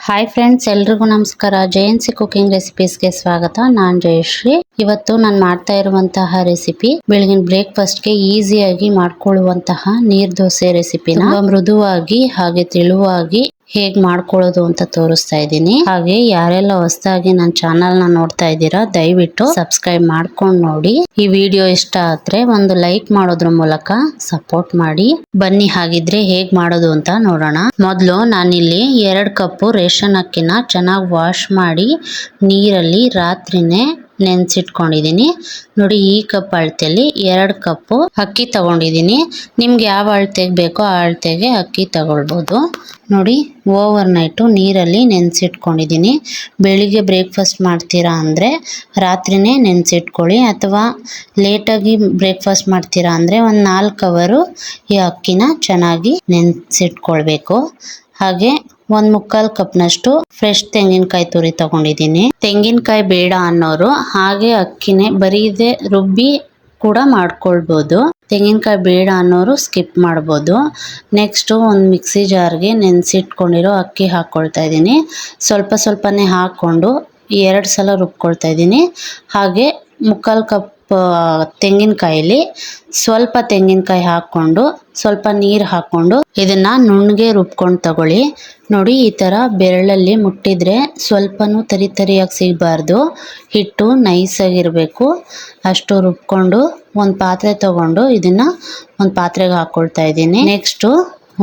Hi friends, ಎಲ್ರಿಗೂ ನಮಸ್ಕಾರ. ಜಯನ್ಸಿ cooking ರೆಸಿಪೀಸ್ಗೆ ಸ್ವಾಗತ. ನಾನು ಜಯಶ್ರೀ. ಇವತ್ತು ನಾನು ಮಾಡ್ತಾ ಇರುವಂತಹ ರೆಸಿಪಿ ಬೆಳಗಿನ ಬ್ರೇಕ್ಫಾಸ್ಟ್ಗೆ ಈಸಿಯಾಗಿ ಮಾಡ್ಕೊಳ್ಳುವಂತಹ ನೀರ್ ದೋಸೆ ರೆಸಿಪಿನ ತುಂಬಾ ಮೃದುವಾಗಿ ಹಾಗೆ ತೆಳುವಾಗಿ ಹೇಗ್ ಮಾಡ್ಕೊಳ್ಳೋದು ಅಂತ ತೋರಿಸ್ತಾ ಇದ್ದೀನಿ. ಹಾಗೆ ಯಾರೆಲ್ಲ ಹೊಸದಾಗಿ ನನ್ನ ಚಾನಲ್ ನ ನೋಡ್ತಾ ಇದ್ದೀರಾ, ದಯವಿಟ್ಟು ಸಬ್ಸ್ಕ್ರೈಬ್ ಮಾಡ್ಕೊಂಡು ನೋಡಿ. ಈ ವಿಡಿಯೋ ಇಷ್ಟ ಆದ್ರೆ ಒಂದು ಲೈಕ್ ಮಾಡೋದ್ರ ಮೂಲಕ ಸಪೋರ್ಟ್ ಮಾಡಿ. ಬನ್ನಿ ಹಾಗಿದ್ರೆ ಹೇಗ್ ಮಾಡೋದು ಅಂತ ನೋಡೋಣ. ಮೊದಲು ನಾನಿಲ್ಲಿ 2 ಕಪ್ ರೇಷನ್ ಅಕ್ಕಿನ ಚೆನ್ನಾಗಿ ವಾಶ್ ಮಾಡಿ ನೀರಲ್ಲಿ ರಾತ್ರಿನೇ ನೆನ್ಸಿಟ್ಕೊಂಡಿದ್ದೀನಿ. ನೋಡಿ, ಈ ಕಪ್ ಅಳತೆಯಲ್ಲಿ 2 ಕಪ್ ಅಕ್ಕಿ ತಗೊಂಡಿದ್ದೀನಿ. ನಿಮ್ಗೆ ಯಾವ ಅಳತೆಗೆ ಬೇಕೋ ಆ ಅಳತೆಗೆ ಅಕ್ಕಿ ತಗೊಳ್ಬೋದು. ನೋಡಿ, ಓವರ್ ನೈಟು ನೀರಲ್ಲಿ ನೆನೆಸಿಟ್ಕೊಂಡಿದ್ದೀನಿ. ಬೆಳಿಗ್ಗೆ ಬ್ರೇಕ್ಫಾಸ್ಟ್ ಮಾಡ್ತೀರಾ ಅಂದರೆ ರಾತ್ರಿನೇ ನೆನೆಸಿಟ್ಕೊಳ್ಳಿ, ಅಥವಾ ಲೇಟಾಗಿ ಬ್ರೇಕ್ಫಾಸ್ಟ್ ಮಾಡ್ತೀರಾ ಅಂದರೆ ಒಂದು 4 ಅವರು ಈ ಅಕ್ಕಿನ ಚೆನ್ನಾಗಿ ನೆನೆಸಿಟ್ಕೊಳ್ಬೇಕು. ಹಾಗೆ 1/4 ಕಪ್ನಷ್ಟು ಫ್ರೆಶ್ ತೆಂಗಿನಕಾಯಿ ತುರಿ ತಗೊಂಡಿದ್ದೀನಿ. ತೆಂಗಿನಕಾಯಿ ಬೇಡ ಅನ್ನೋರು ಹಾಗೆ ಅಕ್ಕಿನೇ ಬರೀದೆ ರುಬ್ಬಿ ಕೂಡ ಮಾಡ್ಕೊಳ್ಬೋದು. ತೆಂಗಿನಕಾಯಿ ಬೇಡ ಅನ್ನೋರು ಸ್ಕಿಪ್ ಮಾಡ್ಬೋದು. ನೆಕ್ಸ್ಟ್ ಒಂದು ಮಿಕ್ಸಿ ಜಾರ್ಗೆ ನೆನೆಸಿಟ್ಕೊಂಡಿರೋ ಅಕ್ಕಿ ಹಾಕ್ಕೊಳ್ತಾ ಇದ್ದೀನಿ. ಸ್ವಲ್ಪನೇ ಹಾಕ್ಕೊಂಡು 2 ಸಲ ರುಬ್ಕೊಳ್ತಾ ಇದ್ದೀನಿ. ಹಾಗೆ 1/4 ಕಪ್ ತೆಂಗಿನಕಾಯಲ್ಲಿ ಸ್ವಲ್ಪ ತೆಂಗಿನಕಾಯಿ ಹಾಕ್ಕೊಂಡು ಸ್ವಲ್ಪ ನೀರು ಹಾಕ್ಕೊಂಡು ಇದನ್ನ ನುಣ್ಣಗೆ ರುಬ್ಕೊಂಡು ತಗೊಳ್ಳಿ. ನೋಡಿ, ಈ ಥರ ಬೆರಳಲ್ಲಿ ಮುಟ್ಟಿದ್ರೆ ಸ್ವಲ್ಪನೂ ತರಿಯಾಗಿ ಸಿಗಬಾರ್ದು. ಹಿಟ್ಟು ನೈಸಾಗಿರಬೇಕು. ಅಷ್ಟು ರುಬ್ಕೊಂಡು ಒಂದು ಪಾತ್ರೆ ತಗೊಂಡು ಇದನ್ನ ಒಂದು ಪಾತ್ರೆಗೆ ಹಾಕ್ಕೊಳ್ತಾ ಇದ್ದೀನಿ. ನೆಕ್ಸ್ಟು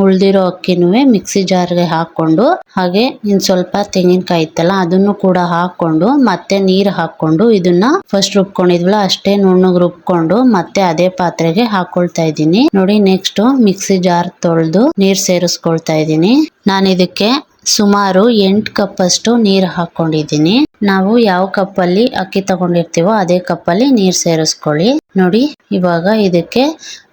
ಉಳ್ದಿರೋ ಅಕ್ಕಿನೂ ಮಿಕ್ಸಿ ಜಾರ್ಗೆ ಹಾಕ್ಕೊಂಡು ಹಾಗೆ ಇನ್ನು ಸ್ವಲ್ಪ ತೆಂಗಿನಕಾಯಿ ಇತ್ತಲ್ಲ ಅದನ್ನು ಕೂಡ ಹಾಕ್ಕೊಂಡು ಮತ್ತೆ ನೀರು ಹಾಕ್ಕೊಂಡು ಇದನ್ನ ಫಸ್ಟ್ ರುಬ್ಕೊಂಡಿದ್ವಲ್ಲ ಅಷ್ಟೇ ನುಣ್ಣಗೆ ರುಬ್ಕೊಂಡು ಮತ್ತೆ ಅದೇ ಪಾತ್ರೆಗೆ ಹಾಕೊಳ್ತಾ ಇದ್ದೀನಿ. ನೋಡಿ, ನೆಕ್ಸ್ಟ್ ಮಿಕ್ಸಿ ಜಾರ್ ತೊಳೆದು ನೀರು ಸೇರಿಸ್ಕೊಳ್ತಾ ಇದ್ದೀನಿ. ನಾನು ಇದಕ್ಕೆ ಸುಮಾರು 8 ಕಪ್ ಅಷ್ಟು ನೀರು ಹಾಕೊಂಡಿದ್ದೀನಿ. ನಾವು ಯಾವ ಕಪ್ಪಲ್ಲಿ ಅಕ್ಕಿ ತಗೊಂಡಿರ್ತೀವೋ ಅದೇ ಕಪ್ಪಲ್ಲಿ ನೀರು ಸೇರಿಸ್ಕೊಳ್ಳಿ. ನೋಡಿ, ಇವಾಗ ಇದಕ್ಕೆ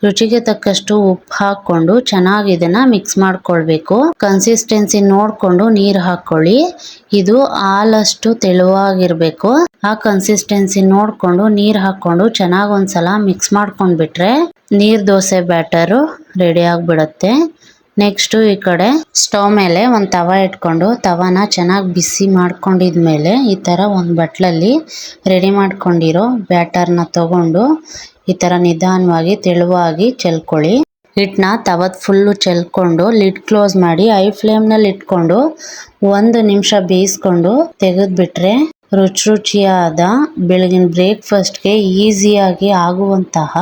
ರುಚಿಗೆ ತಕ್ಕಷ್ಟು ಉಪ್ಪು ಹಾಕೊಂಡು ಚೆನ್ನಾಗಿ ಇದನ್ನ ಮಿಕ್ಸ್ ಮಾಡ್ಕೊಳ್ಬೇಕು. ಕನ್ಸಿಸ್ಟೆನ್ಸಿ ನೋಡ್ಕೊಂಡು ನೀರು ಹಾಕೊಳ್ಳಿ. ಇದು ಹಾಲಷ್ಟು ತೆಳುವಾಗಿರ್ಬೇಕು. ಆ ಕನ್ಸಿಸ್ಟೆನ್ಸಿ ನೋಡ್ಕೊಂಡು ನೀರು ಹಾಕೊಂಡು ಚೆನ್ನಾಗಿ ಒಂದ್ಸಲ ಮಿಕ್ಸ್ ಮಾಡ್ಕೊಂಡ್ಬಿಟ್ರೆ ನೀರ್ ದೋಸೆ ಬ್ಯಾಟರು ರೆಡಿ ಆಗ್ಬಿಡುತ್ತೆ. ನೆಕ್ಸ್ಟ್ ಈ ಕಡೆ ಸ್ಟವ್ ಮೇಲೆ ಒಂದು ತವ ಇಟ್ಕೊಂಡು ತವಾನ ಚೆನ್ನಾಗಿ ಬಿಸಿ ಮಾಡ್ಕೊಂಡಿದ್ಮೇಲೆ ಈ ಥರ ಒಂದು ಬಟ್ಲಲ್ಲಿ ರೆಡಿ ಮಾಡ್ಕೊಂಡಿರೋ ಬ್ಯಾಟರ್ನ ತಗೊಂಡು ಈ ಥರ ನಿಧಾನವಾಗಿ ತೆಳುವಾಗಿ ಚೆಲ್ಕೊಳ್ಳಿ. ಹಿಟ್ಟನ್ನ ತವದ ಫುಲ್ಲು ಚೆಲ್ಕೊಂಡು ಲಿಡ್ ಕ್ಲೋಸ್ ಮಾಡಿ ಐ ಫ್ಲೇಮ್ನಲ್ಲಿ ಇಟ್ಕೊಂಡು 1 ನಿಮಿಷ ಬೇಯಿಸ್ಕೊಂಡು ತೆಗೆದ್ಬಿಟ್ರೆ ರುಚಿಯಾದ ಬೆಳಗಿನ ಬ್ರೇಕ್ಫಾಸ್ಟ್ಗೆ ಈಸಿಯಾಗಿ ಆಗುವಂತಹ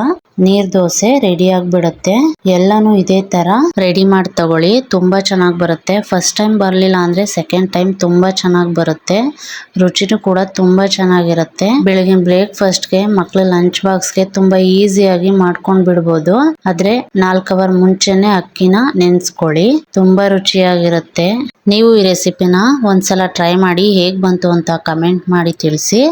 ನೀರ್ ದೋಸೆ ರೆಡಿ ಆಗ್ಬಿಡುತ್ತೆ. ಎಲ್ಲಾನು ಇದೇ ತರ ರೆಡಿ ಮಾಡಿ ತಗೊಳ್ಳಿ, ತುಂಬಾ ಚೆನ್ನಾಗಿ ಬರುತ್ತೆ. ಫಸ್ಟ್ ಟೈಮ್ ಬರ್ಲಿಲ್ಲ ಅಂದ್ರೆ ಸೆಕೆಂಡ್ ಟೈಮ್ ತುಂಬಾ ಚೆನ್ನಾಗಿ ಬರುತ್ತೆ. ರುಚಿನೂ ಕೂಡ ತುಂಬಾ ಚೆನ್ನಾಗಿರುತ್ತೆ. ಬೆಳಗಿನ ಬ್ರೇಕ್ಫಾಸ್ಟ್ಗೆ ಮಕ್ಳ ಲಂಚ್ ಬಾಕ್ಸ್ಗೆ ತುಂಬಾ ಈಸಿಯಾಗಿ ಮಾಡ್ಕೊಂಡ್ ಬಿಡ್ಬೋದು. ಆದ್ರೆ 4 ಅವರ್ ಮುಂಚೆನೆ ಅಕ್ಕಿನ ನೆನ್ಸ್ಕೊಳ್ಳಿ, ತುಂಬಾ ರುಚಿಯಾಗಿರುತ್ತೆ. ನೀವು ಈ ರೆಸಿಪಿನ ಒಂದ್ಸಲ ಟ್ರೈ ಮಾಡಿ ಹೇಗ್ ಬಂತು ಅಂತ ಕಮೆಂಟ್ ಮಾಡಿ ತಿಳಿಸಿ.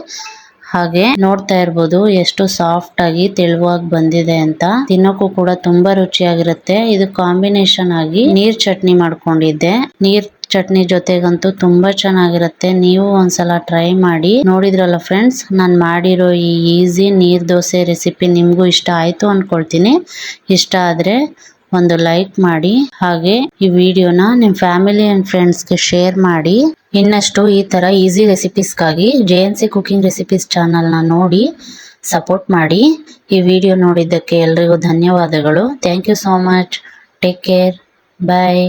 ಹಾಗೆ ನೋಡ್ತಾ ಇರ್ಬೋದು ಎಷ್ಟು ಸಾಫ್ಟ್ ಆಗಿ ತೆಳುವಾಗಿ ಬಂದಿದೆ ಅಂತ. ತಿನ್ನೋಕ್ಕೂ ಕೂಡ ತುಂಬಾ ರುಚಿಯಾಗಿರುತ್ತೆ. ಇದು ಕಾಂಬಿನೇಷನ್ ಆಗಿ ನೀರ್ ಚಟ್ನಿ ಮಾಡ್ಕೊಂಡಿದ್ದೆ. ನೀರ್ ಚಟ್ನಿ ಜೊತೆಗಂತೂ ತುಂಬಾ ಚೆನ್ನಾಗಿರುತ್ತೆ. ನೀವು ಒಂದ್ಸಲ ಟ್ರೈ ಮಾಡಿ. ನೋಡಿದ್ರಲ್ಲ ಫ್ರೆಂಡ್ಸ್, ನಾನು ಮಾಡಿರೋ ಈ ಈಸಿ ನೀರ್ ದೋಸೆ ರೆಸಿಪಿ ನಿಮ್ಗೂ ಇಷ್ಟ ಆಯ್ತು ಅನ್ಕೊಳ್ತೀನಿ. ಇಷ್ಟ ಆದ್ರೆ ಒಂದು ಲೈಕ್ ಮಾಡಿ. ಹಾಗೆ ಈ ವಿಡಿಯೋನ ನಿಮ್ಮ ಫ್ಯಾಮಿಲಿ ಅಂಡ್ ಫ್ರೆಂಡ್ಸ್ಗೆ ಶೇರ್ ಮಾಡಿ. ಇನ್ನಷ್ಟು ಈ ತರ ಈಸಿ ರೆಸಿಪೀಸ್ಗಾಗಿ ಜೆಎನ್ಸಿ ಕುಕಿಂಗ್ ರೆಸಿಪೀಸ್ ಚಾನಲ್ನ ನೋಡಿ ಸಪೋರ್ಟ್ ಮಾಡಿ. ಈ ವಿಡಿಯೋ ನೋಡಿದ್ದಕ್ಕೆ ಎಲ್ರಿಗೂ ಧನ್ಯವಾದಗಳು. Thank you so much. Take care. Bye.